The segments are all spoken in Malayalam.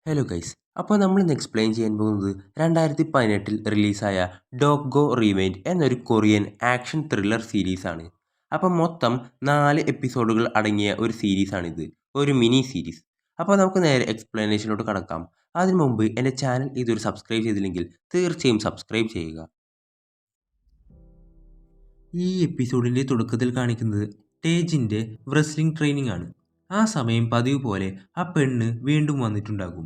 Hello guys. അപ്പോൾ നമ്മളിന്ന് എക്സ്പ്ലെയിൻ ചെയ്യാൻ പോകുന്നത് 2018 റിലീസായ ഡോഗ്ഗോ റീവൈൻഡ് എന്നൊരു കൊറിയൻ ആക്ഷൻ ത്രില്ലർ സീരീസാണ്. അപ്പോൾ മൊത്തം 4 എപ്പിസോഡുകൾ അടങ്ങിയ ഒരു സീരീസാണിത്. ഒരു മിനി സീരീസ്. അപ്പോൾ നമുക്ക് നേരെ എക്സ്പ്ലനേഷനിലോട്ട് കടക്കാം. അതിനു മുമ്പ് എൻ്റെ ചാനൽ ഇതുവരെ സബ്സ്ക്രൈബ് ചെയ്തില്ലെങ്കിൽ തീർച്ചയായും സബ്സ്ക്രൈബ് ചെയ്യുക. ഈ എപ്പിസോഡിൻ്റെ തുടക്കത്തിൽ കാണിക്കുന്നത് ടേജിൻ്റെ റെസ്ലിംഗ് ട്രെയിനിങ് ആണ്. ആ സമയം പതിവ് പോലെ ആ പെണ്ണ് വീണ്ടും വന്നിട്ടുണ്ടാകും.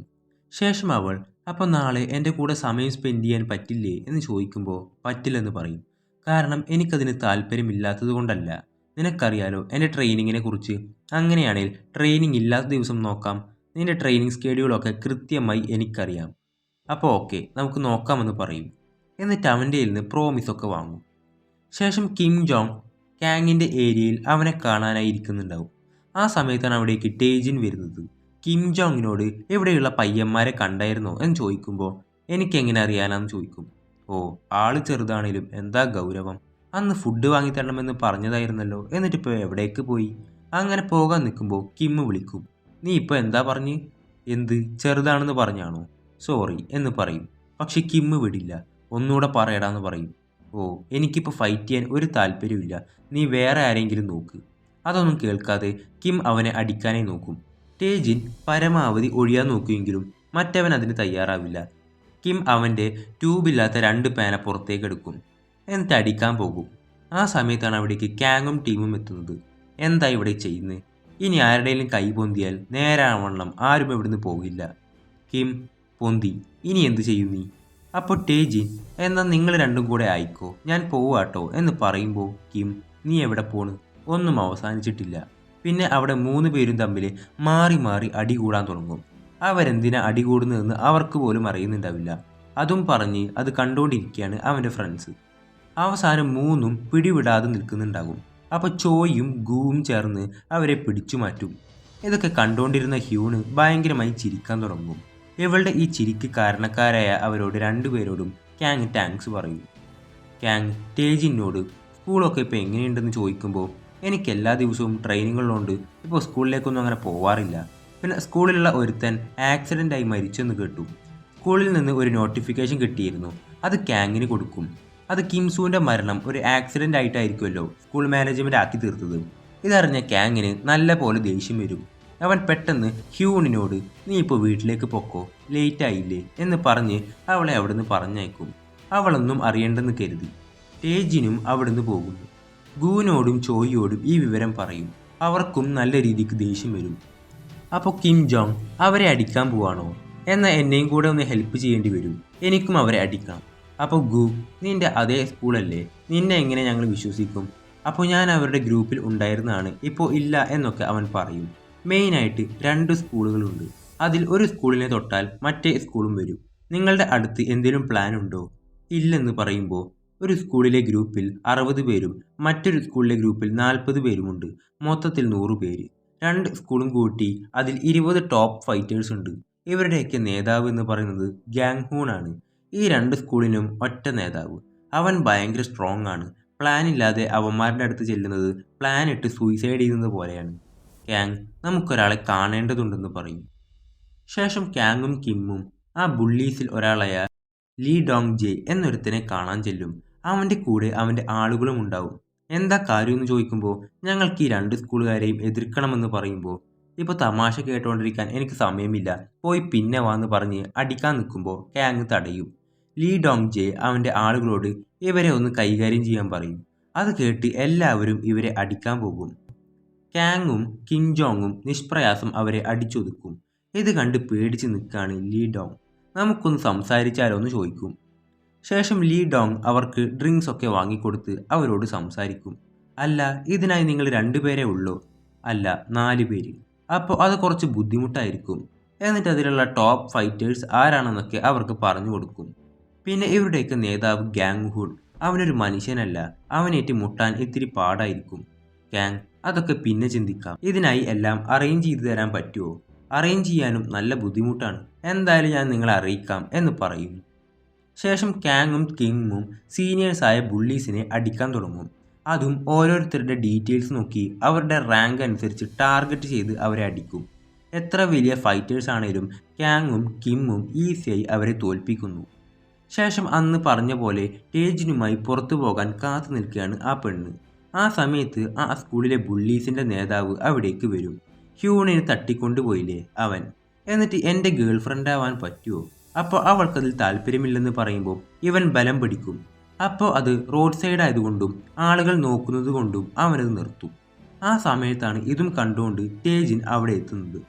ശേഷം അവൾ അപ്പോൾ നാളെ എൻ്റെ കൂടെ സമയം സ്പെൻഡ് ചെയ്യാൻ പറ്റില്ലേ എന്ന് ചോദിക്കുമ്പോൾ പറ്റില്ലെന്ന് പറയും. കാരണം എനിക്കതിന് താല്പര്യമില്ലാത്തത് കൊണ്ടല്ല. നിനക്കറിയാലോ എൻ്റെ ട്രെയിനിങ്ങിനെ കുറിച്ച്. അങ്ങനെയാണെങ്കിൽ ട്രെയിനിങ് ഇല്ലാത്ത ദിവസം നോക്കാം. നിൻ്റെ ട്രെയിനിങ് സ്കെഡ്യൂളൊക്കെ കൃത്യമായി എനിക്കറിയാം. അപ്പോൾ ഓക്കെ, നമുക്ക് നോക്കാമെന്ന് പറയും. എന്നിട്ട് അവൻ്റെ കയ്യിൽ നിന്ന് പ്രോമിസൊക്കെ വാങ്ങും. ശേഷം കിം ജോങ് കാങ്ങിൻ്റെ ഏരിയയിൽ അവനെ കാണാനായി ഇരിക്കുന്നുണ്ടാവും. ആ സമയത്താണ് അവിടേക്ക് ടേജിൻ വരുന്നത്. കിം ജോങ്ങിനോട് എവിടെയുള്ള പയ്യന്മാരെ കണ്ടായിരുന്നോ എന്ന് ചോദിക്കുമ്പോൾ എനിക്കെങ്ങനെ അറിയാനാന്ന് ചോദിക്കും. ഓ, ആള് ചെറുതാണേലും എന്താ ഗൗരവം, അന്ന് ഫുഡ് വാങ്ങിത്തരണമെന്ന് പറഞ്ഞതായിരുന്നല്ലോ, എന്നിട്ടിപ്പോൾ എവിടേക്ക് പോയി? അങ്ങനെ പോകാൻ നിൽക്കുമ്പോൾ കിം വിളിക്കും. നീ ഇപ്പോൾ എന്താ പറഞ്ഞ്? എന്ത് ചെറുതാണെന്ന് പറഞ്ഞാണോ? സോറി എന്ന് പറയും. പക്ഷെ കിം വിടില്ല. ഒന്നുകൂടെ പറയടാന്ന് പറയും. ഓ, എനിക്കിപ്പോൾ ഫൈറ്റ് ചെയ്യാൻ ഒരു താല്പര്യമില്ല, നീ വേറെ ആരെങ്കിലും നോക്ക്. അതൊന്നും കേൾക്കാതെ കിം അവനെ അടിക്കാനായി നോക്കും. ടേജിൻ പരമാവധി ഒഴിയാൻ നോക്കുമെങ്കിലും മറ്റവൻ അതിന് തയ്യാറാവില്ല. കിം അവൻ്റെ ട്യൂബില്ലാത്ത 2 പേന പുറത്തേക്ക് എടുക്കും. എന്നിട്ട് അടിക്കാൻ പോകും. ആ സമയത്താണ് അവിടേക്ക് കാങ്ങും ടീമും എത്തുന്നത്. എന്താ ഇവിടെ ചെയ്യുന്നത്? ഇനി ആരുടെയും കൈ പൊന്തിയാൽ നേരാവണ്ണം ആരും ഇവിടുന്ന് പോകില്ല. കിം പൊന്തി, ഇനി എന്ത് ചെയ്യും നീ? അപ്പോൾ ടേജിൻ, എന്നാൽ നിങ്ങൾ രണ്ടും കൂടെ ആയിക്കോ, ഞാൻ പോവാട്ടോ എന്ന് പറയുമ്പോൾ കിം, നീ എവിടെ പോണ്? ഒന്നും അവസാനിച്ചിട്ടില്ല. പിന്നെ അവിടെ 3 പേരും തമ്മിൽ മാറി മാറി അടി കൂടാൻ തുടങ്ങും. അവരെന്തിനാ അടി കൂടുന്നതെന്ന് അവർക്ക് പോലും അറിയുന്നുണ്ടാവില്ല. അതും പറഞ്ഞ് അത് കണ്ടുകൊണ്ടിരിക്കുകയാണ് അവൻ്റെ ഫ്രണ്ട്സ്. അവസാനം 3ഉം പിടിവിടാതെ നിൽക്കുന്നുണ്ടാകും. അപ്പോൾ ചോയും ഗൂവും ചേർന്ന് അവരെ പിടിച്ചു മാറ്റും. ഇതൊക്കെ കണ്ടുകൊണ്ടിരുന്ന ഹ്യൂണ് ഭയങ്കരമായി ചിരിക്കാൻ തുടങ്ങും. ഇവളുടെ ഈ ചിരിക്ക് കാരണക്കാരായ അവരോട് 2 പേരോടും കാങ് താങ്ക്സ് പറയും. കാങ് ടേജിനോട് സ്കൂളൊക്കെ ഇപ്പോൾ എങ്ങനെയുണ്ടെന്ന് ചോദിക്കുമ്പോൾ എനിക്ക് എല്ലാ ദിവസവും ട്രെയിനിങ്ങുള്ളതുകൊണ്ട് ഇപ്പോൾ സ്കൂളിലേക്കൊന്നും അങ്ങനെ പോവാറില്ല. പിന്നെ സ്കൂളിലുള്ള ഒരുത്തൻ ആക്സിഡൻ്റായി മരിച്ചെന്ന് കേട്ടു. സ്കൂളിൽ നിന്ന് ഒരു നോട്ടിഫിക്കേഷൻ കിട്ടിയിരുന്നു. അത് കാങ്ങിന് കൊടുക്കും. അത് കിംസൂൻ്റെ മരണം ഒരു ആക്സിഡൻ്റ് ആയിട്ടായിരിക്കുമല്ലോ സ്കൂൾ മാനേജ്മെൻറ്റ് ആക്കി തീർത്തത്. ഇതറിഞ്ഞ കാങ്ങിന് നല്ല പോലെ ദേഷ്യം വരും. അവൻ പെട്ടെന്ന് ഹ്യൂണിനോട് നീ ഇപ്പോൾ വീട്ടിലേക്ക് പൊക്കോ, ലേറ്റ് ആയില്ലേ എന്ന് പറഞ്ഞ് അവളെ അവിടുന്ന് പറഞ്ഞയക്കും. അവളൊന്നും അറിയണ്ടെന്ന് കരുതി ടേജിനും അവിടുന്ന് പോകുന്നു. ഗൂവിനോടും ചോയിയോടും ഈ വിവരം പറയും. അവർക്കും നല്ല രീതിക്ക് ദേഷ്യം വരും. അപ്പോൾ കിം ജോങ്, അവരെ അടിക്കാൻ പോവാണോ? എന്നാൽ എന്നെയും കൂടെ ഒന്ന് ഹെൽപ്പ് ചെയ്യേണ്ടി വരും, എനിക്കും അവരെ അടിക്കണം. അപ്പോൾ ഗു, നിൻ്റെ അതേ സ്കൂളല്ലേ, നിന്നെ എങ്ങനെ ഞങ്ങൾ വിശ്വസിക്കും? അപ്പോൾ ഞാൻ അവരുടെ ഗ്രൂപ്പിൽ ഉണ്ടായിരുന്നതാണ്, ഇപ്പോൾ ഇല്ല എന്നൊക്കെ അവൻ പറയും. മെയിനായിട്ട് 2 സ്കൂളുകളുണ്ട്. അതിൽ ഒരു സ്കൂളിനെ തൊട്ടാൽ മറ്റേ സ്കൂളും വരും. നിങ്ങളുടെ അടുത്ത് എന്തെങ്കിലും പ്ലാൻ ഉണ്ടോ? ഇല്ലെന്ന് പറയുമ്പോൾ ഒരു സ്കൂളിലെ ഗ്രൂപ്പിൽ 60 പേരും മറ്റൊരു സ്കൂളിലെ ഗ്രൂപ്പിൽ 40 പേരുമുണ്ട്. മൊത്തത്തിൽ 100 പേര്. 2 സ്കൂളും കൂട്ടി അതിൽ 20 ടോപ്പ് ഫൈറ്റേഴ്സ് ഉണ്ട്. ഇവരുടെയൊക്കെ നേതാവ് എന്ന് പറയുന്നത് ഗ്യാങ് ഹൂൺ ആണ്. ഈ 2 സ്കൂളിനും ഒറ്റ നേതാവ്. അവൻ ഭയങ്കര സ്ട്രോങ് ആണ്. പ്ലാൻ ഇല്ലാതെ അവന്മാരുടെ അടുത്ത് ചെല്ലുന്നത് പ്ലാൻ ഇട്ട് സൂയിസൈഡ് ചെയ്യുന്നത് പോലെയാണ്. കാങ്, നമുക്കൊരാളെ കാണേണ്ടതുണ്ടെന്ന് പറയും. ശേഷം കാങ്ങും കിമ്മും ആ ബുള്ളീസിൽ ഒരാളായ ലീ ഡോങ് ജെ എന്നൊരുത്തനെ കാണാൻ ചെല്ലും. അവൻ്റെ കൂടെ അവൻ്റെ ആളുകളും ഉണ്ടാവും. എന്താ കാര്യമെന്ന് ചോദിക്കുമ്പോൾ ഞങ്ങൾക്ക് ഈ 2 സ്കൂളുകാരെയും എതിർക്കണമെന്ന് പറയുമ്പോൾ ഇപ്പോൾ തമാശ കേട്ടുകൊണ്ടിരിക്കാൻ എനിക്ക് സമയമില്ല, പോയി പിന്നെ വാന്ന് പറഞ്ഞ് അടിക്കാൻ നിൽക്കുമ്പോൾ കാങ് തടയും. ലീ ഡോങ് ജെ അവൻ്റെ ആളുകളോട് ഇവരെ ഒന്ന് കൈകാര്യം ചെയ്യാൻ പറയും. അത് കേട്ട് എല്ലാവരും ഇവരെ അടിക്കാൻ പോകും. കാങ്ങും കിം ജോങ്ങും നിഷ്പ്രയാസം അവരെ അടിച്ചൊതുക്കും. ഇത് കണ്ട് പേടിച്ച് നിൽക്കുകയാണ് ലീ ഡോങ്. നമുക്കൊന്ന് സംസാരിച്ചാലോ എന്ന് ചോദിക്കും. ശേഷം ലീ ഡോങ് അവർക്ക് ഡ്രിങ്ക്സ് ഒക്കെ വാങ്ങിക്കൊടുത്ത് അവരോട് സംസാരിക്കും. അല്ല, ഇതിനായി നിങ്ങൾ 2 പേരേ ഉള്ളൂ? അല്ല, 4 പേര്. അപ്പോൾ അത് കുറച്ച് ബുദ്ധിമുട്ടായിരിക്കും. എന്നിട്ട് അതിലുള്ള ടോപ്പ് ഫൈറ്റേഴ്സ് ആരാണെന്നൊക്കെ അവർക്ക് പറഞ്ഞു കൊടുക്കും. പിന്നെ ഇവരുടെയൊക്കെ നേതാവ് ഗ്യാങ് ഹൂൺ, അവനൊരു മനുഷ്യനല്ല, അവനേറ്റ് മുട്ടാൻ ഇത്തിരി പാടായിരിക്കും. കാങ്, അതൊക്കെ പിന്നെ ചിന്തിക്കാം. ഇതിനായി എല്ലാം അറേഞ്ച് ചെയ്തു തരാൻ പറ്റുമോ? അറേഞ്ച് ചെയ്യാനും നല്ല ബുദ്ധിമുട്ടാണ്. എന്തായാലും ഞാൻ നിങ്ങളെ അറിയിക്കാം എന്ന് പറയും. ശേഷം കാങ്ങും കിങ്ങും സീനിയേഴ്സായ ബുള്ളീസിനെ അടിക്കാൻ തുടങ്ങും. അതും ഓരോരുത്തരുടെ ഡീറ്റെയിൽസ് നോക്കി അവരുടെ റാങ്ക് അനുസരിച്ച് ടാർഗറ്റ് ചെയ്ത് അവരെ അടിക്കും. എത്ര വലിയ ഫൈറ്റേഴ്സ് ആണേലും ക്യാങ്ങും കിമ്മും ഈസിയായി അവരെ തോൽപ്പിക്കുന്നു. ശേഷം അന്ന് പറഞ്ഞ പോലെ ടേജിനുമായി പുറത്തു പോകാൻ കാത്തു നിൽക്കുകയാണ് ആ പെണ്ണ്. ആ സമയത്ത് ആ സ്കൂളിലെ ബുള്ളീസിൻ്റെ നേതാവ് അവിടേക്ക് വരും. ഹ്യൂണിനെ തട്ടിക്കൊണ്ടുപോയില്ലേ അവൻ, എന്നിട്ട് എൻ്റെ ഗേൾ ഫ്രണ്ട് ആവാൻ പറ്റുമോ? അപ്പോൾ അവൾക്കതിൽ താല്പര്യമില്ലെന്ന് പറയുമ്പോൾ ഇവൻ ബലം പിടിക്കും. അപ്പോൾ അത് റോഡ് സൈഡ് ആയതുകൊണ്ടും ആളുകൾ നോക്കുന്നത് കൊണ്ടും അവനത് നിർത്തും. ആ സമയത്താണ് ഇതും കണ്ടുകൊണ്ട് തേജിൻ അവിടെ എത്തുന്നത്.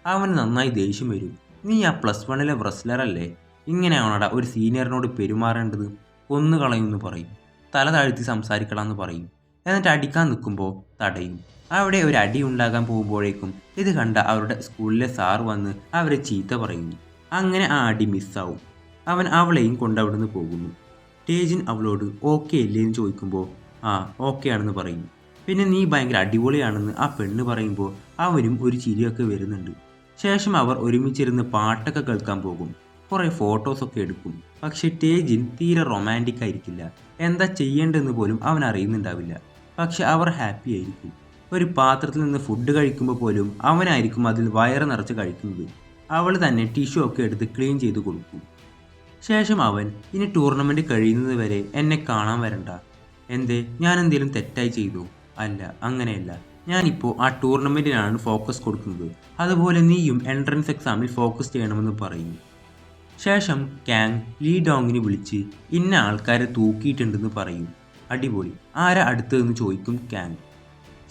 അവന് നന്നായി ദേഷ്യം വരും. നീ ആ +1 റെസ്ലർ അല്ലേ, ഇങ്ങനെയാണോടാ ഒരു സീനിയറിനോട് പെരുമാറേണ്ടത്, കൊന്നുകളയുമെന്ന് പറയും. തല താഴ്ത്തി സംസാരിക്കണമെന്ന് പറയും. എന്നിട്ട് അടിക്കാൻ നിൽക്കുമ്പോൾ തടയും. അവിടെ ഒരു അടി ഉണ്ടാകാൻ പോകുമ്പോഴേക്കും ഇത് കണ്ട അവരുടെ സ്കൂളിലെ സാർ വന്ന് അവരെ ചീത്ത പറയുന്നു. അങ്ങനെ ആ അടി മിസ്സാവും. അവൻ അവളെയും കൊണ്ടവിടുന്ന് പോകുന്നു. തേജിൻ അവളോട് ഓക്കെ അല്ലേ എന്ന് ചോദിക്കുമ്പോൾ ആ ഓക്കെ ആണെന്ന് പറയും. പിന്നെ നീ ഭയങ്കര അടിപൊളിയാണെന്ന് ആ പെണ്ണ് പറയുമ്പോൾ അവനും ഒരു ചിരിയൊക്കെ വരുന്നുണ്ട്. ശേഷം അവർ ഒരുമിച്ചിരുന്ന് പാട്ടൊക്കെ കേൾക്കാൻ പോകും. കുറേ ഫോട്ടോസൊക്കെ എടുക്കും. പക്ഷെ തേജിൻ തീരെ റൊമാൻറ്റിക് ആയിരിക്കില്ല. എന്താ ചെയ്യേണ്ടതെന്ന് പോലും അവൻ അറിയുന്നുണ്ടാവില്ല. പക്ഷെ അവർ ഹാപ്പി ആയിരിക്കും. ഒരു പാത്രത്തിൽ നിന്ന് ഫുഡ് കഴിക്കുമ്പോൾ പോലും അവനായിരിക്കും അതിൽ വയറ് നിറച്ച് കഴിക്കുന്നത്. അവൾ തന്നെ ടിഷ്യൂ ഒക്കെ എടുത്ത് ക്ലീൻ ചെയ്ത് കൊടുക്കും. ശേഷം അവൻ ഇനി ടൂർണമെൻറ്റ് കഴിയുന്നത് വരെ എന്നെ കാണാൻ വരണ്ട. എന്തേ, ഞാൻ എന്തെങ്കിലും തെറ്റായി ചെയ്തു? അല്ല, അങ്ങനെയല്ല. ഞാനിപ്പോൾ ആ ടൂർണമെൻറ്റിനാണ് ഫോക്കസ് കൊടുക്കുന്നത്. അതുപോലെ നീയും എൻട്രൻസ് എക്സാമിൽ ഫോക്കസ് ചെയ്യണമെന്ന് പറയും. ശേഷം ക്യാങ് ലീ ഡോങ്ങിനെ വിളിച്ച് ഇന്ന ആൾക്കാരെ തൂക്കിയിട്ടുണ്ടെന്ന് പറയും. അടിപൊളി, ആരാ അടുത്തതെന്ന് ചോദിക്കും ക്യാങ്.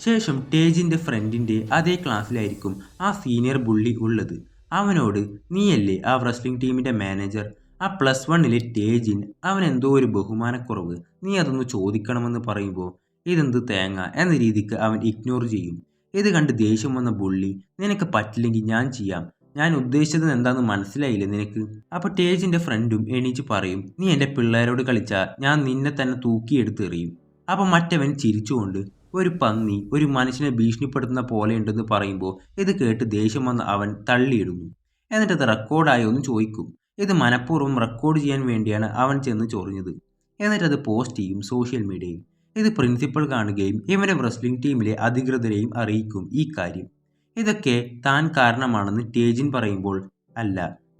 ശേഷം തേജിൻ്റെ ഫ്രണ്ടിൻ്റെ അതേ ക്ലാസ്സിലായിരിക്കും ആ സീനിയർ ബുള്ളി ഉള്ളത്. അവനോട് നീയല്ലേ ആ റെസ്ലിംഗ് ടീമിൻ്റെ മാനേജർ, ആ +1 തേജിൻ, അവൻ എന്തോ ഒരു ബഹുമാനക്കുറവ്, നീ അതൊന്ന് ചോദിക്കണമെന്ന് പറയുമ്പോൾ ഇതെന്ത് തേങ്ങ എന്ന രീതിക്ക് അവൻ ഇഗ്നോർ ചെയ്യും. ഇത് കണ്ട് ദേഷ്യം വന്ന ബുള്ളി നിനക്ക് പറ്റില്ലെങ്കിൽ ഞാൻ ചെയ്യാം, ഞാൻ ഉദ്ദേശിച്ചത് എന്താണെന്ന് മനസ്സിലായില്ലേ നിനക്ക്? അപ്പോൾ തേജിൻ്റെ ഫ്രണ്ടും എണീച്ച് പറയും നീ എൻ്റെ പിള്ളേരോട് കളിച്ചാൽ ഞാൻ നിന്നെ തന്നെ തൂക്കിയെടുത്ത് എറിയും. അപ്പോൾ മറ്റവൻ ചിരിച്ചുകൊണ്ട് ഒരു പന്നി ഒരു മനുഷ്യനെ ഭീഷണിപ്പെടുത്തുന്ന പോലെയുണ്ടെന്ന് പറയുമ്പോൾ ഇത് കേട്ട് ദേഷ്യം വന്ന അവൻ തള്ളിയിടുന്നു. എന്നിട്ട് അത് റെക്കോർഡായോ എന്ന് ചോദിക്കും. ഇത് മനഃപൂർവ്വം റെക്കോർഡ് ചെയ്യാൻ വേണ്ടിയാണ് അവൻ ചെന്ന് ചൊറിഞ്ഞത്. എന്നിട്ടത് പോസ്റ്റ് ചെയ്യും സോഷ്യൽ മീഡിയയിൽ. ഇത് പ്രിൻസിപ്പൽ കാണുകയും ഇവനെ റെസ്ലിംഗ് ടീമിലെ അധികൃതരെയും അറിയിക്കും ഈ കാര്യം. ഇതൊക്കെ താൻ കാരണമാണെന്ന് തേജിൻ പറയുമ്പോൾ അല്ല,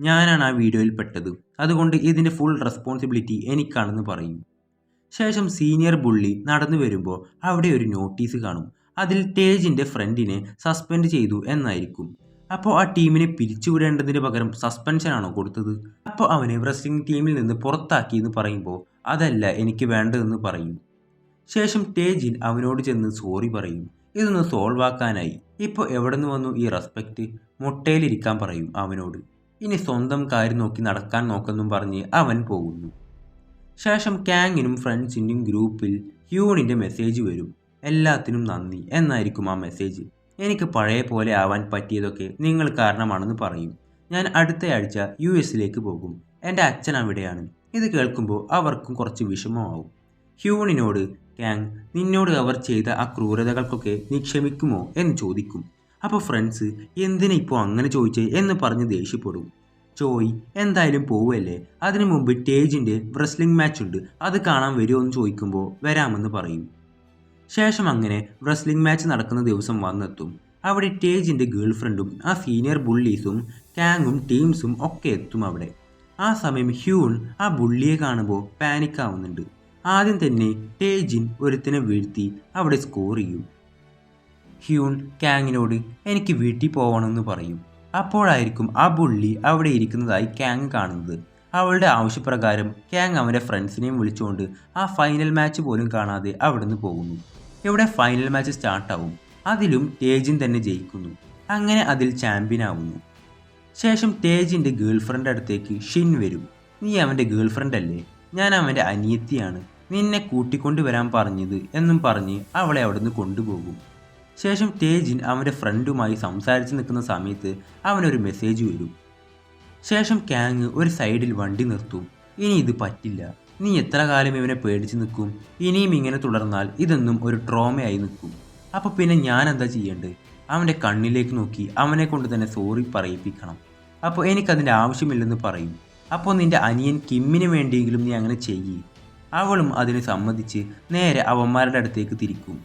ഞാനാണ് ആ വീഡിയോയിൽ പെട്ടത്, അതുകൊണ്ട് ഇതിൻ്റെ ഫുൾ റെസ്പോൺസിബിലിറ്റി എനിക്കാണെന്ന് പറയും. ശേഷം സീനിയർ ബുള്ളി നടന്നു വരുമ്പോൾ അവിടെ ഒരു നോട്ടീസ് കാണും. അതിൽ തേജിൻ്റെ ഫ്രണ്ടിനെ സസ്പെൻഡ് ചെയ്തു എന്നായിരിക്കും. അപ്പോൾ ആ ടീമിനെ പിരിച്ചുവിടേണ്ടതിന് പകരം സസ്പെൻഷനാണോ കൊടുത്തത്? അപ്പോൾ അവനെ റെസ്ലിംഗ് ടീമിൽ നിന്ന് പുറത്താക്കി എന്ന് പറയുമ്പോൾ അതല്ല എനിക്ക് വേണ്ടതെന്ന് പറയും. ശേഷം തേജിൻ അവനോട് ചെന്ന് സോറി പറയും. ഇതൊന്ന് സോൾവ് ആക്കാനായി. ഇപ്പോൾ എവിടെ നിന്ന് വന്നു ഈ റെസ്പെക്റ്റ്? മുട്ടയിലിരിക്കാൻ പറയും അവനോട്. ഇനി സ്വന്തം കാര്യം നോക്കി നടക്കാൻ നോക്കെന്നും പറഞ്ഞ് അവൻ പോകുന്നു. ശേഷം ക്യാങ്ങിനും ഫ്രണ്ട്സിൻ്റെയും ഗ്രൂപ്പിൽ ഹ്യൂണിൻ്റെ മെസ്സേജ് വരും. എല്ലാത്തിനും നന്ദി എന്നായിരിക്കും ആ മെസ്സേജ്. എനിക്ക് പഴയ പോലെ ആവാൻ പറ്റിയതൊക്കെ നിങ്ങൾ കാരണമാണെന്ന് പറയും. ഞാൻ അടുത്തയാഴ്ച US പോകും. എൻ്റെ അച്ഛൻ അവിടെയാണ്. ഇത് കേൾക്കുമ്പോൾ അവർക്കും കുറച്ച് വിഷമമാവും. ഹ്യൂണിനോട് ക്യാങ് നിന്നോട് അവർ ചെയ്ത ആ ക്രൂരതകൾക്കൊക്കെ നീ ക്ഷമിക്കുമോ എന്ന് ചോദിക്കും. അപ്പോൾ ഫ്രണ്ട്സ് എന്തിനാ ഇപ്പോൾ അങ്ങനെ ചോദിച്ചേ എന്ന് പറഞ്ഞ് ദേഷ്യപ്പെടും. ചോയ് എന്തായാലും പോവല്ലേ, അതിനു മുമ്പ് തേജിൻ്റെ റെസ്ലിംഗ് മാച്ച് ഉണ്ട്, അത് കാണാൻ വരുമോ എന്ന് ചോദിക്കുമ്പോൾ വരാമെന്ന് പറയും. ശേഷം അങ്ങനെ റെസ്ലിംഗ് മാച്ച് നടക്കുന്ന ദിവസം വന്നെത്തും. അവിടെ തേജിൻ്റെ ഗേൾ ഫ്രണ്ടും ആ സീനിയർ ബുള്ളീസും ക്യാങ്ങും ടീംസും ഒക്കെ എത്തും അവിടെ. ആ സമയം ഹ്യൂൺ ആ ബുള്ളിയെ കാണുമ്പോൾ പാനിക്കാവുന്നുണ്ട്. ആദ്യം തന്നെ തേജിൻ ഒരുത്തിനെ വീഴ്ത്തി അവിടെ സ്കോർ ചെയ്യും. ഹ്യൂൺ ക്യാങ്ങിനോട് എനിക്ക് വീട്ടിൽ പോകണമെന്ന് പറയും. അപ്പോഴായിരിക്കും ആ ബുള്ളി അവിടെ ഇരിക്കുന്നതായി ക്യാങ് കാണുന്നത്. അവളുടെ ആവശ്യപ്രകാരം ക്യാങ് അവൻ്റെ ഫ്രണ്ട്സിനെയും വിളിച്ചുകൊണ്ട് ആ ഫൈനൽ മാച്ച് പോലും കാണാതെ അവിടുന്ന് പോകുന്നു. ഇവിടെ ഫൈനൽ മാച്ച് സ്റ്റാർട്ടാവും. അതിലും തേജിൻ തന്നെ ജയിക്കുന്നു. അങ്ങനെ അതിൽ ചാമ്പ്യനാവുന്നു. ശേഷം തേജിൻ്റെ ഗേൾ ഫ്രണ്ട് അടുത്തേക്ക് ഷിൻ വരും. നീ അവൻ്റെ ഗേൾ ഫ്രണ്ട് അല്ലേ? ഞാൻ അവൻ്റെ അനിയത്തിയാണ്, നിന്നെ കൂട്ടിക്കൊണ്ട് വരാൻ പറഞ്ഞത് എന്നും പറഞ്ഞ് അവളെ അവിടുന്ന് കൊണ്ടുപോകും. ശേഷം തേജിൻ അവൻ്റെ ഫ്രണ്ടുമായി സംസാരിച്ച് നിൽക്കുന്ന സമയത്ത് അവനൊരു മെസ്സേജ് വരും. ശേഷം ക്യാങ് ഒരു സൈഡിൽ വണ്ടി നിർത്തും. ഇനി ഇത് പറ്റില്ല, നീ എത്ര കാലം ഇവനെ പേടിച്ച് നിൽക്കും? ഇനിയും ഇങ്ങനെ തുടർന്നാൽ ഇതൊന്നും ഒരു ട്രോമയായി നിൽക്കും. അപ്പോൾ പിന്നെ ഞാൻ എന്താ ചെയ്യേണ്ടത്? അവൻ്റെ കണ്ണിലേക്ക് നോക്കി അവനെ കൊണ്ട് തന്നെ സോറി പറയിപ്പിക്കണം. അപ്പോൾ എനിക്കതിൻ്റെ ആവശ്യമില്ലെന്ന് പറയും. അപ്പോൾ നിൻ്റെ അനിയൻ കിമ്മിന് വേണ്ടിയെങ്കിലും നീ അങ്ങനെ ചെയ്യ്. അവളും അതിന് സമ്മതിച്ച് നേരെ അവന്മാരുടെ അടുത്തേക്ക് തിരിക്കും.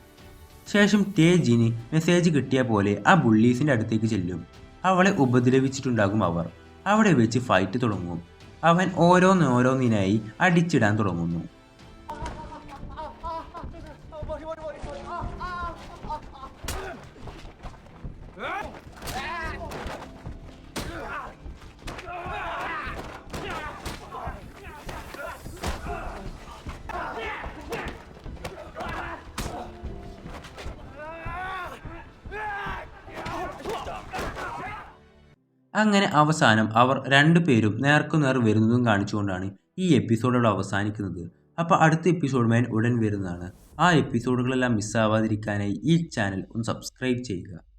ശേഷം തേജിന് മെസ്സേജ് കിട്ടിയ പോലെ ആ ബുള്ളീസിൻ്റെ അടുത്തേക്ക് ചെല്ലും. അവളെ ഉപദ്രവിച്ചിട്ടുണ്ടാകും അവർ. അവിടെ വെച്ച് ഫൈറ്റ് തുടങ്ങും. അവൻ ഓരോന്നോരോന്നിനായി അടിച്ചിടാൻ തുടങ്ങുന്നു. അങ്ങനെ അവസാനം അവർ രണ്ടുപേരും നേർക്കുനേർ വരുന്നതും കാണിച്ചുകൊണ്ടാണ് ഈ എപ്പിസോഡുകൾ അവസാനിക്കുന്നത്. അപ്പോൾ അടുത്ത എപ്പിസോഡുമായി ഉടൻ വരുന്നതാണ്. ആ എപ്പിസോഡുകളെല്ലാം മിസ്സാവാതിരിക്കാനായി ഈ ചാനൽ ഒന്ന് സബ്സ്ക്രൈബ് ചെയ്യുക.